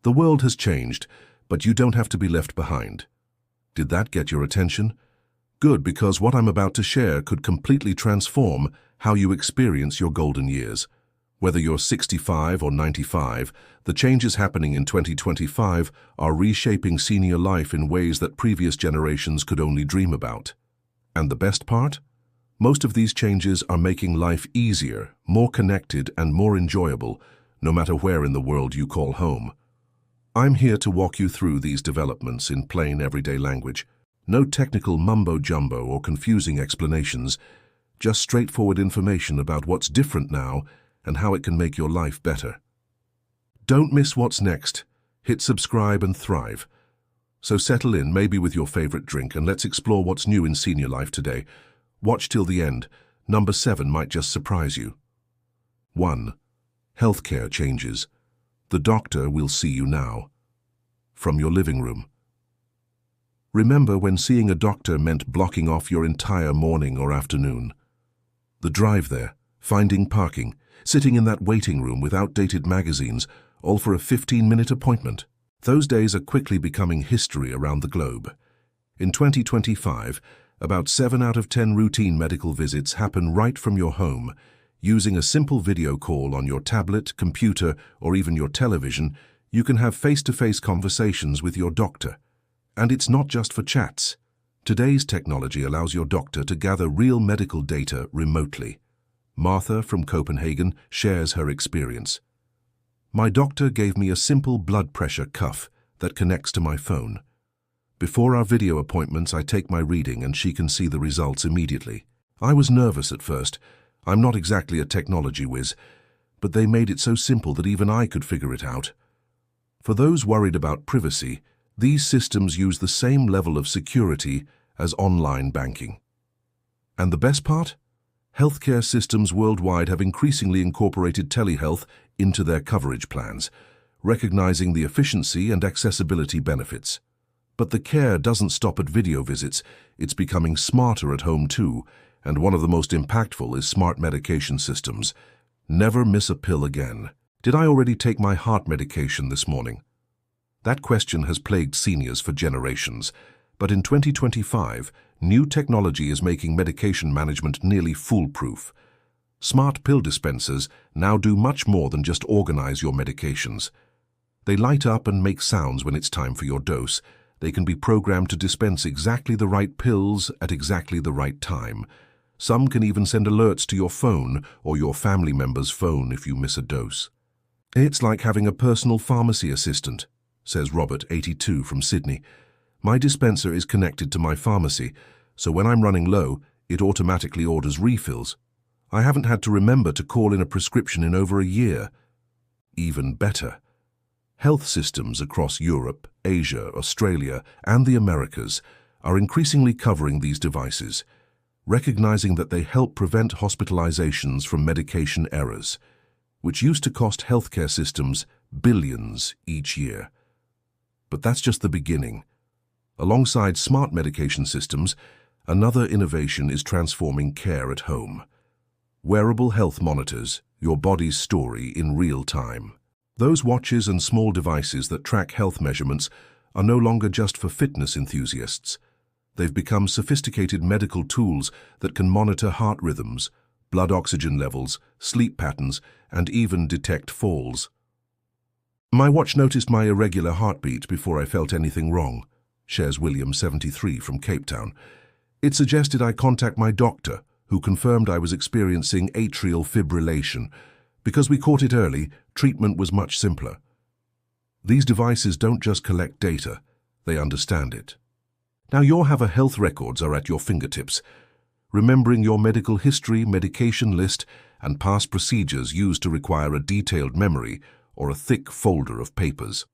The world has changed, but you don't have to be left behind. Did that get your attention? Good, because what I'm about to share could completely transform how you experience your golden years. Whether you're 65 or 95, the changes happening in 2025 are reshaping senior life in ways that previous generations could only dream about. And the best part? Most of these changes are making life easier, more connected, and more enjoyable, no matter where in the world you call home. I'm here to walk you through these developments in plain everyday language. No technical mumbo-jumbo or confusing explanations, just straightforward information about what's different now and how it can make your life better. Don't miss what's next. Hit subscribe and thrive. So settle in, maybe with your favorite drink, and let's explore what's new in senior life today. Watch till the end. Number 7 might just surprise you. 1. Healthcare changes. The doctor will see you now. From your living room. Remember when seeing a doctor meant blocking off your entire morning or afternoon? The drive there, finding parking, sitting in that waiting room with outdated magazines, all for a 15-minute appointment. Those days are quickly becoming history around the globe. In 2025, about 7 out of 10 routine medical visits happen right from your home. Using a simple video call on your tablet, computer, or even your television, you can have face-to-face conversations with your doctor. And it's not just for chats. Today's technology allows your doctor to gather real medical data remotely. Martha from Copenhagen shares her experience. My doctor gave me a simple blood pressure cuff that connects to my phone. Before our video appointments, I take my reading and she can see the results immediately. I was nervous at first. I'm not exactly a technology whiz, but they made it so simple that even I could figure it out. For those worried about privacy, these systems use the same level of security as online banking. And the best part? Healthcare systems worldwide have increasingly incorporated telehealth into their coverage plans, recognizing the efficiency and accessibility benefits. But the care doesn't stop at video visits. It's becoming smarter at home too, and one of the most impactful is smart medication systems. Never miss a pill again. Did I already take my heart medication this morning? That question has plagued seniors for generations, but in 2025, new technology is making medication management nearly foolproof. Smart pill dispensers now do much more than just organize your medications. They light up and make sounds when it's time for your dose. They can be programmed to dispense exactly the right pills at exactly the right time. Some can even send alerts to your phone or your family member's phone if you miss a dose. It's like having a personal pharmacy assistant, says Robert, 82, from Sydney. My dispenser is connected to my pharmacy, so when I'm running low, it automatically orders refills. I haven't had to remember to call in a prescription in over a year. Even better. Health systems across Europe, Asia, Australia, and the Americas are increasingly covering these devices, recognizing that they help prevent hospitalizations from medication errors, which used to cost healthcare systems billions each year. But that's just the beginning. Alongside smart medication systems, another innovation is transforming care at home. Wearable health monitors, your body's story in real time. Those watches and small devices that track health measurements are no longer just for fitness enthusiasts. They've become sophisticated medical tools that can monitor heart rhythms, blood oxygen levels, sleep patterns, and even detect falls. My watch noticed my irregular heartbeat before I felt anything wrong, shares William, 73, from Cape Town. It suggested I contact my doctor, who confirmed I was experiencing atrial fibrillation. Because we caught it early, treatment was much simpler. These devices don't just collect data, they understand it. Now your health records are at your fingertips. Remembering your medical history, medication list, and past procedures used to require a detailed memory or a thick folder of papers.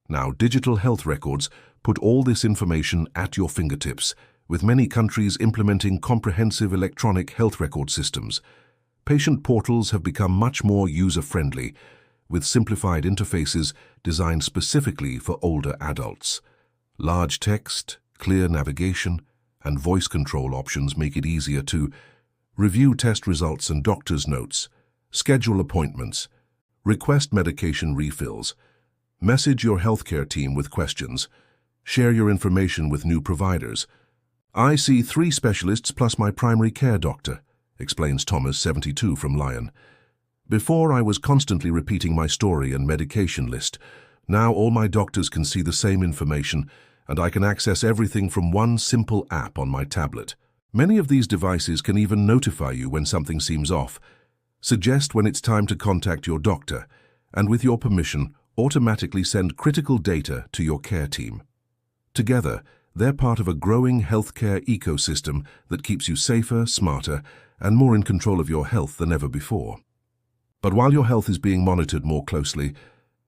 Now digital health records put all this information at your fingertips, with many countries implementing comprehensive electronic health record systems. Patient portals have become much more user-friendly, with simplified interfaces designed specifically for older adults. Large text, clear navigation, and voice control options make it easier to review test results and doctor's notes, schedule appointments, request medication refills, Message your healthcare team with questions. Share your information with new providers. I see 3 specialists plus my primary care doctor, explains Thomas, 72, from Lyon. Before, I was constantly repeating my story and medication list. Now all my doctors can see the same information, and I can access everything from one simple app on my tablet. Many of these devices can even notify you when something seems off, suggest when it's time to contact your doctor, and with your permission, automatically send critical data to your care team. Together, they're part of a growing healthcare ecosystem that keeps you safer, smarter, and more in control of your health than ever before. But while your health is being monitored more closely,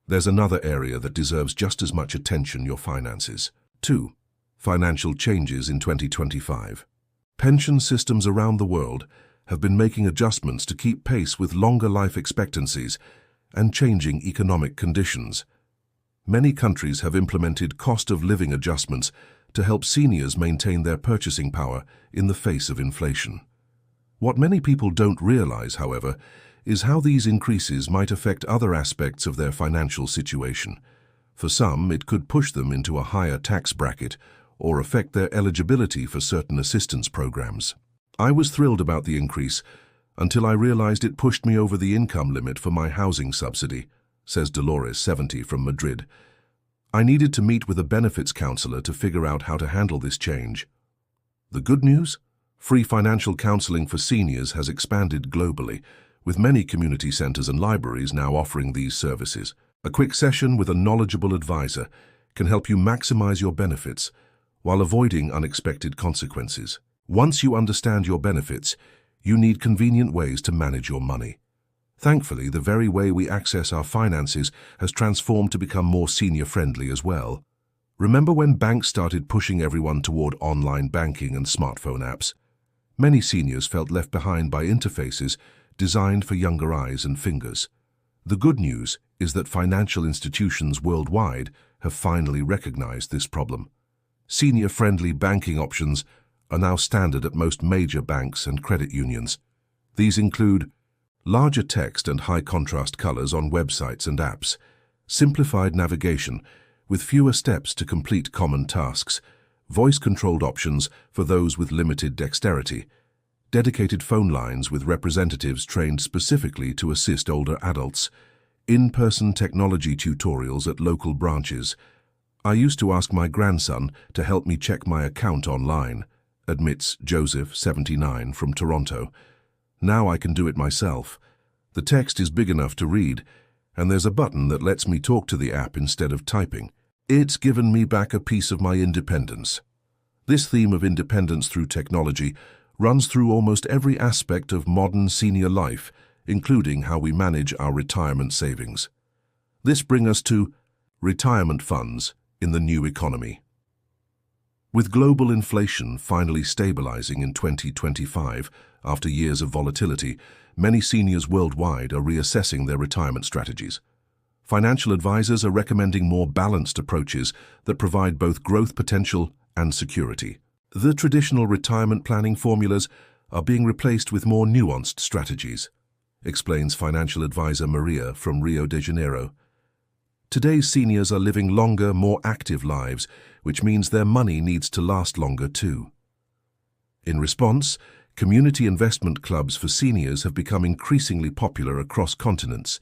there's another area that deserves just as much attention: your finances. 2. Financial changes in 2025. Pension systems around the world have been making adjustments to keep pace with longer life expectancies and changing economic conditions. Many countries have implemented cost-of-living adjustments to help seniors maintain their purchasing power in the face of inflation. What many people don't realize, however, is how these increases might affect other aspects of their financial situation. For some, it could push them into a higher tax bracket or affect their eligibility for certain assistance programs. I was thrilled about the increase until I realized it pushed me over the income limit for my housing subsidy, says Dolores, 70, from Madrid. I needed to meet with a benefits counselor to figure out how to handle this change. The good news? Free financial counseling for seniors has expanded globally, with many community centers and libraries now offering these services. A quick session with a knowledgeable advisor can help you maximize your benefits while avoiding unexpected consequences. Once you understand your benefits, you need convenient ways to manage your money. Thankfully, the very way we access our finances has transformed to become more senior-friendly as well. Remember when banks started pushing everyone toward online banking and smartphone apps? Many seniors felt left behind by interfaces designed for younger eyes and fingers. The good news is that financial institutions worldwide have finally recognized this problem. Senior-friendly banking options are now standard at most major banks and credit unions. These include larger text and high-contrast colors on websites and apps, simplified navigation with fewer steps to complete common tasks, voice-controlled options for those with limited dexterity, dedicated phone lines with representatives trained specifically to assist older adults, in-person technology tutorials at local branches. I used to ask my grandson to help me check my account online, admits Joseph, 79, from Toronto. Now I can do it myself. The text is big enough to read, and there's a button that lets me talk to the app instead of typing. It's given me back a piece of my independence. This theme of independence through technology runs through almost every aspect of modern senior life, including how we manage our retirement savings. This brings us to retirement funds in the new economy. With global inflation finally stabilizing in 2025 after years of volatility, many seniors worldwide are reassessing their retirement strategies. Financial advisors are recommending more balanced approaches that provide both growth potential and security. The traditional retirement planning formulas are being replaced with more nuanced strategies, explains financial advisor Maria from Rio de Janeiro. Today's seniors are living longer, more active lives, which means their money needs to last longer too. In response, community investment clubs for seniors have become increasingly popular across continents.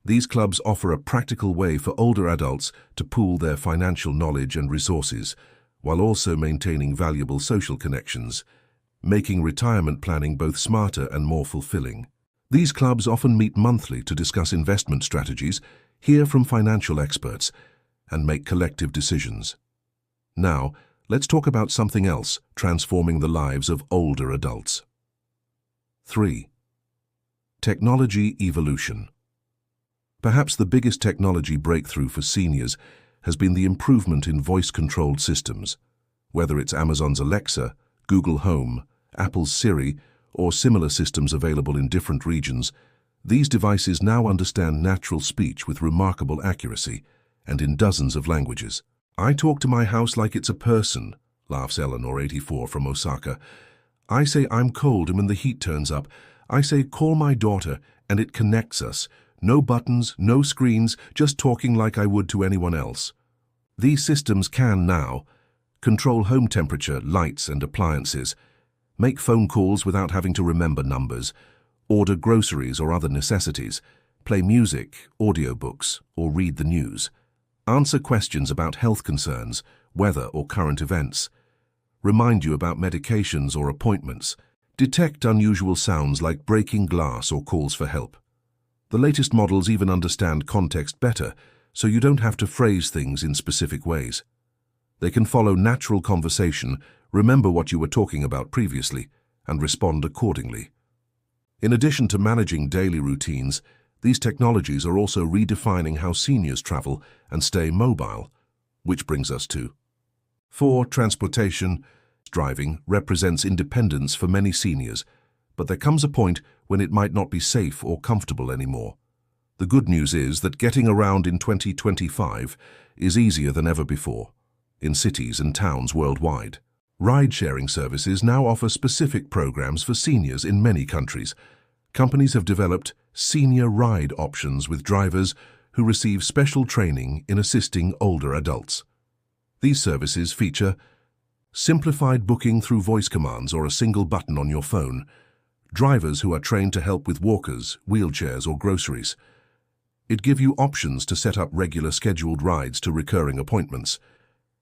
These clubs offer a practical way for older adults to pool their financial knowledge and resources, while also maintaining valuable social connections, making retirement planning both smarter and more fulfilling. These clubs often meet monthly to discuss investment strategies, hear from financial experts, and make collective decisions. Now, let's talk about something else transforming the lives of older adults. 3. Technology evolution. Perhaps the biggest technology breakthrough for seniors has been the improvement in voice-controlled systems. Whether it's Amazon's Alexa, Google Home, Apple's Siri, or similar systems available in different regions, these devices now understand natural speech with remarkable accuracy and in dozens of languages. I talk to my house like it's a person, laughs Eleanor, 84, from Osaka. I say I'm cold and when the heat turns up, I say call my daughter and it connects us, No buttons, no screens, just talking like I would to anyone else. These systems can now control home temperature, lights and appliances, make phone calls without having to remember numbers, order groceries or other necessities, play music, audiobooks, or read the news, answer questions about health concerns, weather or current events, remind you about medications or appointments, detect unusual sounds like breaking glass or calls for help. The latest models even understand context better, so you don't have to phrase things in specific ways. They can follow natural conversation, remember what you were talking about previously, and respond accordingly. In addition to managing daily routines, these technologies are also redefining how seniors travel and stay mobile, which brings us to 4. Transportation. Driving represents independence for many seniors, but there comes a point when it might not be safe or comfortable anymore. The good news is that getting around in 2025 is easier than ever before, in cities and towns worldwide. Ride-sharing services now offer specific programs for seniors in many countries. Companies have developed senior ride options with drivers who receive special training in assisting older adults. These services feature simplified booking through voice commands or a single button on your phone, drivers who are trained to help with walkers, wheelchairs or groceries. It gives you options to set up regular scheduled rides to recurring appointments.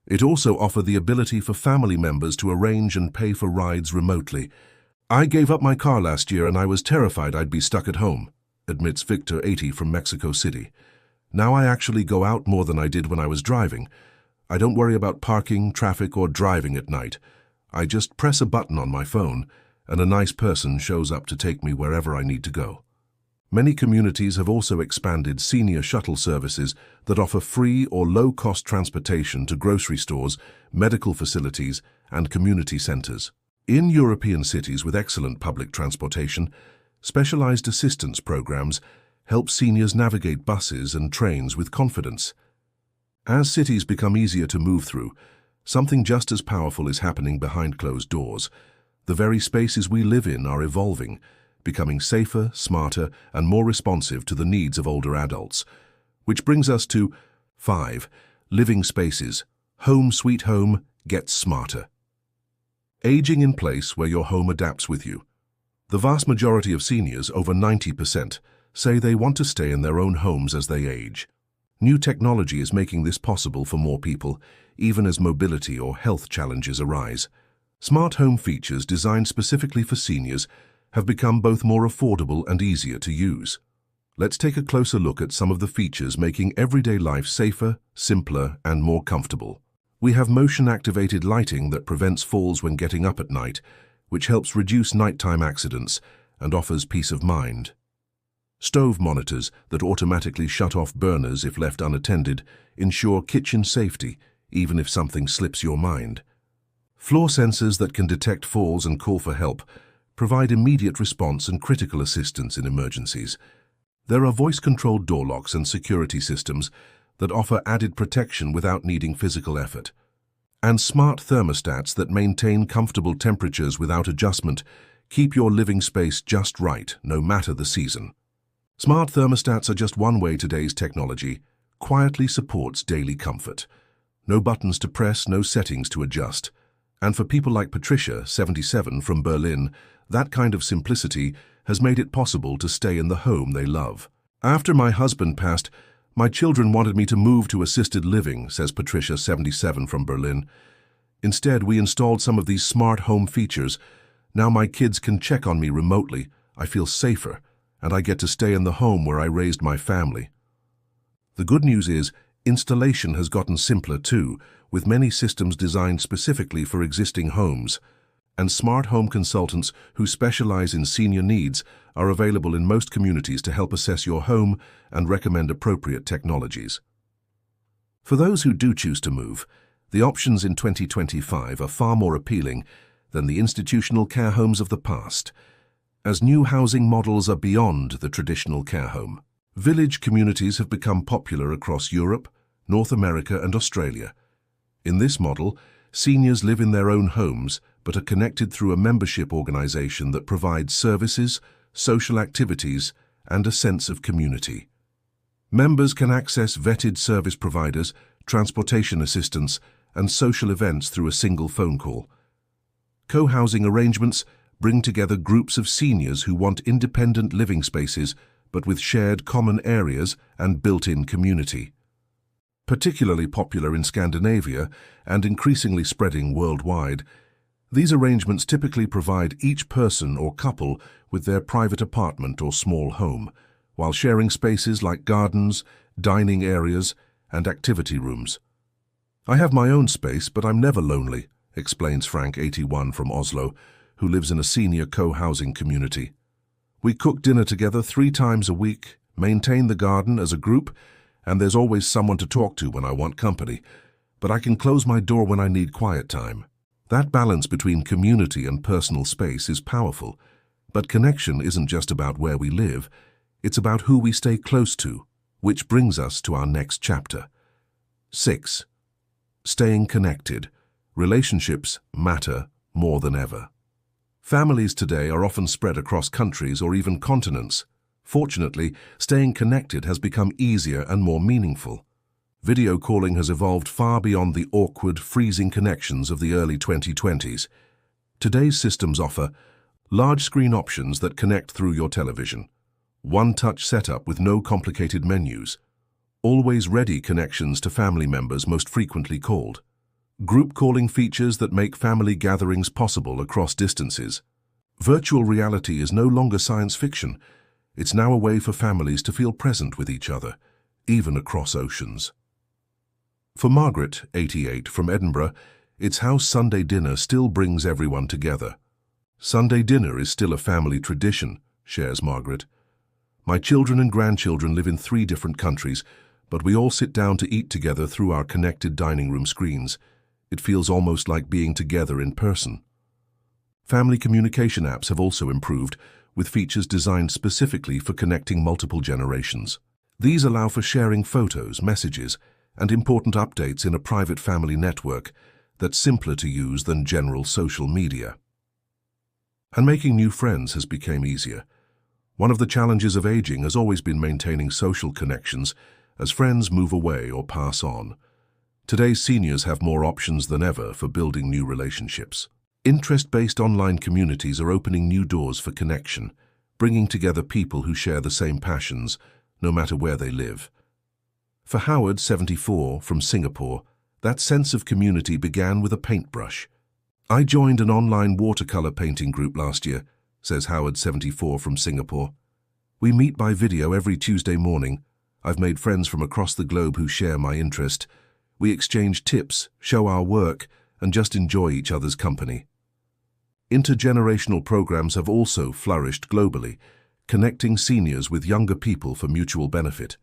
It also offers the ability for family members to arrange and pay for rides remotely. I gave up my car last year and I was terrified I'd be stuck at home, admits Victor, 80, from Mexico City. Now I actually go out more than I did when I was driving. I don't worry about parking, traffic, or driving at night. I just press a button on my phone, and a nice person shows up to take me wherever I need to go. Many communities have also expanded senior shuttle services that offer free or low-cost transportation to grocery stores, medical facilities, and community centers. In European cities with excellent public transportation, specialized assistance programs help seniors navigate buses and trains with confidence. As cities become easier to move through, something just as powerful is happening behind closed doors. The very spaces we live in are evolving, becoming safer, smarter, and more responsive to the needs of older adults. Which brings us to 5. Living spaces. Home sweet home gets smarter. Aging in place where your home adapts with you. The vast majority of seniors, over 90%, say they want to stay in their own homes as they age. New technology is making this possible for more people, even as mobility or health challenges arise. Smart home features designed specifically for seniors have become both more affordable and easier to use. Let's take a closer look at some of the features making everyday life safer, simpler, and more comfortable. We have motion-activated lighting that prevents falls when getting up at night, which helps reduce nighttime accidents and offers peace of mind. Stove monitors that automatically shut off burners if left unattended ensure kitchen safety, even if something slips your mind. Floor sensors that can detect falls and call for help provide immediate response and critical assistance in emergencies. There are voice-controlled door locks and security systems that offer added protection without needing physical effort. And smart thermostats that maintain comfortable temperatures without adjustment keep your living space just right, no matter the season. Smart thermostats are just one way today's technology quietly supports daily comfort. No buttons to press, no settings to adjust. And for people like Patricia, 77, from Berlin, that kind of simplicity has made it possible to stay in the home they love. After my husband passed, my children wanted me to move to assisted living, says Patricia, 77, from Berlin. Instead, we installed some of these smart home features. Now my kids can check on me remotely. I feel safer, and I get to stay in the home where I raised my family. The good news is, installation has gotten simpler too, with many systems designed specifically for existing homes. And smart home consultants who specialize in senior needs are available in most communities to help assess your home and recommend appropriate technologies. For those who do choose to move, the options in 2025 are far more appealing than the institutional care homes of the past, as new housing models are beyond the traditional care home. Village communities have become popular across Europe, North America, and Australia. In this model, seniors live in their own homes but are connected through a membership organization that provides services, social activities, and a sense of community. Members can access vetted service providers, transportation assistance, and social events through a single phone call. Co-housing arrangements bring together groups of seniors who want independent living spaces but with shared common areas and built-in community. Particularly popular in Scandinavia and increasingly spreading worldwide, these arrangements typically provide each person or couple with their private apartment or small home, while sharing spaces like gardens, dining areas, and activity rooms. "I have my own space, but I'm never lonely," explains Frank, 81, from Oslo, who lives in a senior co-housing community. "We cook dinner together 3 times a week, maintain the garden as a group, and there's always someone to talk to when I want company, but I can close my door when I need quiet time." That balance between community and personal space is powerful, but connection isn't just about where we live, it's about who we stay close to, which brings us to our next chapter. 6. Staying connected. Relationships matter more than ever. Families today are often spread across countries or even continents. Fortunately, staying connected has become easier and more meaningful. Video calling has evolved far beyond the awkward, freezing connections of the early 2020s. Today's systems offer large-screen options that connect through your television, one-touch setup with no complicated menus, always-ready connections to family members most frequently called, group calling features that make family gatherings possible across distances. Virtual reality is no longer science fiction. It's now a way for families to feel present with each other, even across oceans. For Margaret, 88, from Edinburgh, it's how Sunday dinner still brings everyone together. "Sunday dinner is still a family tradition," shares Margaret. "My children and grandchildren live in 3 different countries, but we all sit down to eat together through our connected dining room screens. It feels almost like being together in person." Family communication apps have also improved, with features designed specifically for connecting multiple generations. These allow for sharing photos, messages, and important updates in a private family network that's simpler to use than general social media. And making new friends has become easier. One of the challenges of aging has always been maintaining social connections as friends move away or pass on. Today's seniors have more options than ever for building new relationships. Interest-based online communities are opening new doors for connection, bringing together people who share the same passions, no matter where they live. For Howard, 74, from Singapore, that sense of community began with a paintbrush. "I joined an online watercolor painting group last year," says Howard, 74, from Singapore. "We meet by video every Tuesday morning. I've made friends from across the globe who share my interest. We exchange tips, show our work, and just enjoy each other's company." Intergenerational programs have also flourished globally, connecting seniors with younger people for mutual benefit.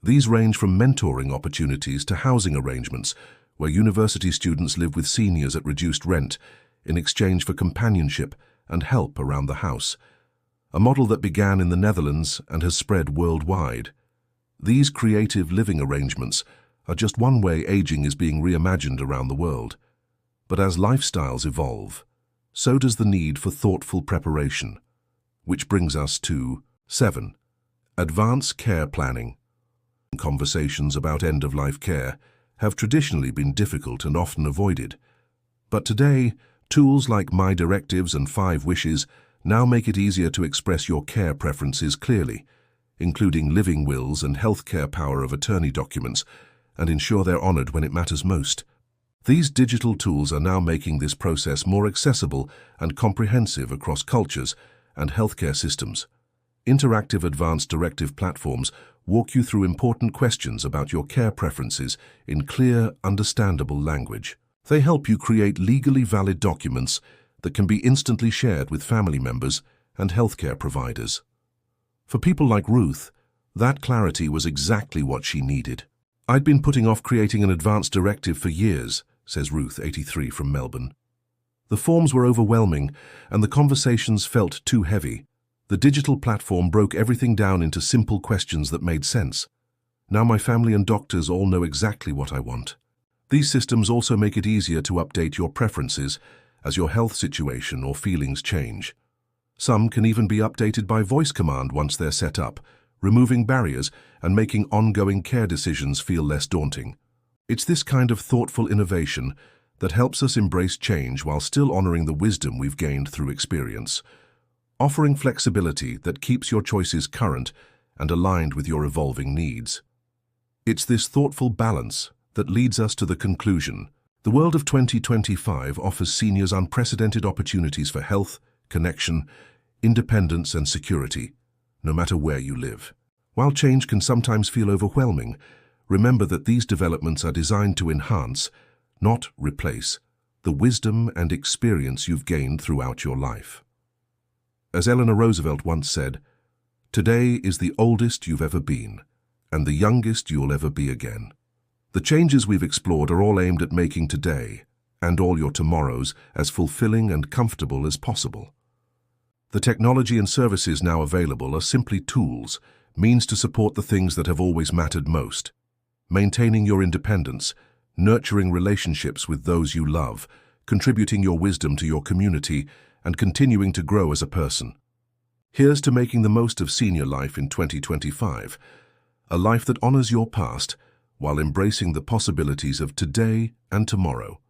These range from mentoring opportunities to housing arrangements, where university students live with seniors at reduced rent in exchange for companionship and help around the house, a model that began in the Netherlands and has spread worldwide. These creative living arrangements are just one way aging is being reimagined around the world. But as lifestyles evolve, so does the need for thoughtful preparation, which brings us to 7. Advanced care planning. Conversations about end-of-life care have traditionally been difficult and often avoided. But today, tools like My Directives and 5 Wishes now make it easier to express your care preferences clearly, including living wills and healthcare power of attorney documents, and ensure they're honored when it matters most. These digital tools are now making this process more accessible and comprehensive across cultures and healthcare systems. Interactive advanced directive platforms walk you through important questions about your care preferences in clear, understandable language. They help you create legally valid documents that can be instantly shared with family members and healthcare providers. For people like Ruth, that clarity was exactly what she needed. "I'd been putting off creating an advanced directive for years," says Ruth, 83, from Melbourne. "The forms were overwhelming and the conversations felt too heavy. The digital platform broke everything down into simple questions that made sense. Now my family and doctors all know exactly what I want." These systems also make it easier to update your preferences as your health situation or feelings change. Some can even be updated by voice command once they're set up, removing barriers and making ongoing care decisions feel less daunting. It's this kind of thoughtful innovation that helps us embrace change while still honoring the wisdom we've gained through experience, offering flexibility that keeps your choices current and aligned with your evolving needs. It's this thoughtful balance that leads us to the conclusion. The world of 2025 offers seniors unprecedented opportunities for health, connection, independence, and security, no matter where you live. While change can sometimes feel overwhelming, remember that these developments are designed to enhance, not replace, the wisdom and experience you've gained throughout your life. As Eleanor Roosevelt once said, "Today is the oldest you've ever been, and the youngest you'll ever be again." The changes we've explored are all aimed at making today, and all your tomorrows, as fulfilling and comfortable as possible. The technology and services now available are simply tools, means to support the things that have always mattered most. Maintaining your independence, nurturing relationships with those you love, contributing your wisdom to your community, and continuing to grow as a person. Here's to making the most of senior life in 2025, a life that honors your past while embracing the possibilities of today and tomorrow.